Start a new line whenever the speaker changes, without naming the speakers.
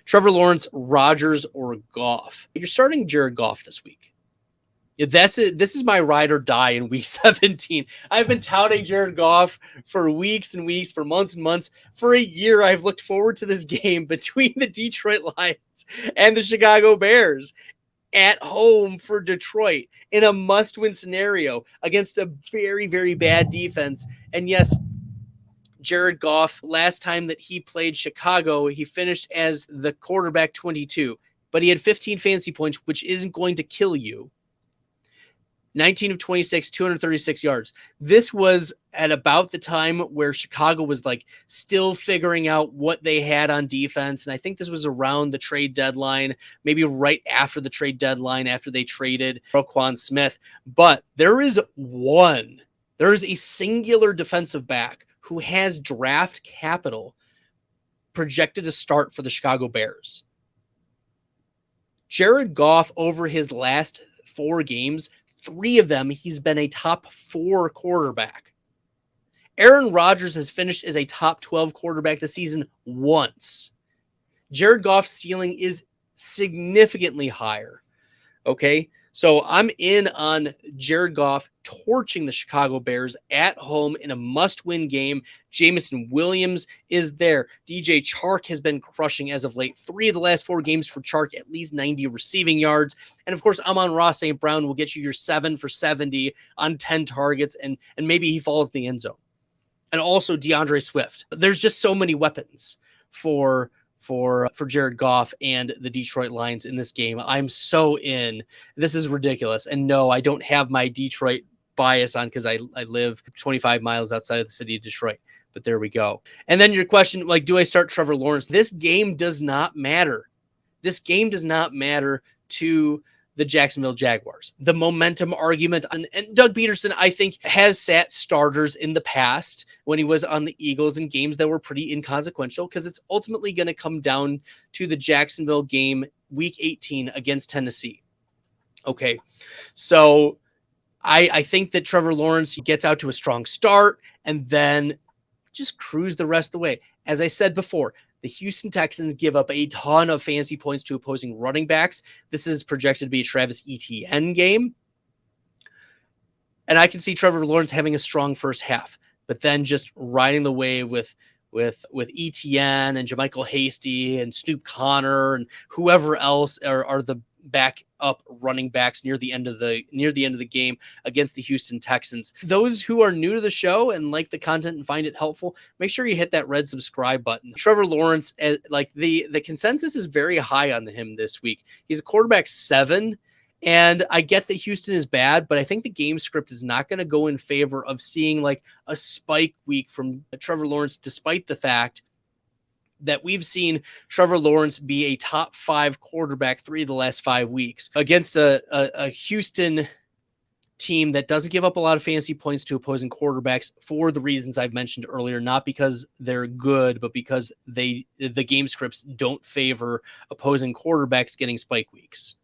Trevor Lawrence, Rodgers, or Goff. You're starting Jared Goff this week. This is my ride or die in week 17. I've been touting Jared Goff for weeks and weeks, for months and months. For a year, I've looked forward to this game between the Detroit Lions and the Chicago Bears at home for Detroit in a must-win scenario against a very, very bad defense. And yes, Jared Goff, last time that he played Chicago, he finished as the quarterback 22, but he had 15 fantasy points, which isn't going to kill you. 19 of 26, 236 yards. This was at about the time where Chicago was like still figuring out what they had on defense. And I think this was around the trade deadline, maybe right after the trade deadline, after they traded Roquan Smith. But there is a singular defensive back who has draft capital projected to start for the Chicago Bears. Jared Goff, over his last 4 games, 3 of them, he's been a top 4 quarterback. Aaron Rodgers has finished as a top 12 quarterback this season once. Jared Goff's ceiling is significantly higher. Okay, so I'm in on Jared Goff torching the Chicago Bears at home in a must-win game. Jameson Williams is there. DJ Chark has been crushing as of late. 3 of the last 4 games for Chark, at least 90 receiving yards. And of course, Amon-Ra St. Brown will get you your 7 for 70 on 10 targets, and maybe he falls in the end zone. And also DeAndre Swift. There's just so many weapons for Jared Goff and the Detroit Lions in this game. I'm so in. This is ridiculous. And no, I don't have my Detroit bias on because I live 25 miles outside of the city of Detroit. But there we go. And then your question, like, do I start Trevor Lawrence? This game does not matter. This game does not matter to the Jacksonville Jaguars. The momentum argument, and Doug Peterson, I think, has sat starters in the past when he was on the Eagles in games that were pretty inconsequential, because it's ultimately going to come down to the Jacksonville game, week 18 against Tennessee. Okay, so I think that Trevor Lawrence gets out to a strong start and then just cruise the rest of the way. As I said before, the Houston Texans give up a ton of fantasy points to opposing running backs. This is projected to be a Travis Etienne game. And I can see Trevor Lawrence having a strong first half, but then just riding the wave with Etienne and JaMychal Hasty and Snoop Connor and whoever else are the backup running backs near the end of the game against the Houston Texans. Those who are new to the show and like the content and find it helpful, make sure you hit that red subscribe button. Trevor Lawrence, like the consensus is very high on him this week. He's a quarterback 7. And I get that Houston is bad, but I think the game script is not going to go in favor of seeing like a spike week from Trevor Lawrence, despite the fact that we've seen Trevor Lawrence be a top 5 quarterback 3 of the last 5 weeks against a Houston team that doesn't give up a lot of fantasy points to opposing quarterbacks for the reasons I've mentioned earlier, not because they're good, but because the game scripts don't favor opposing quarterbacks getting spike weeks.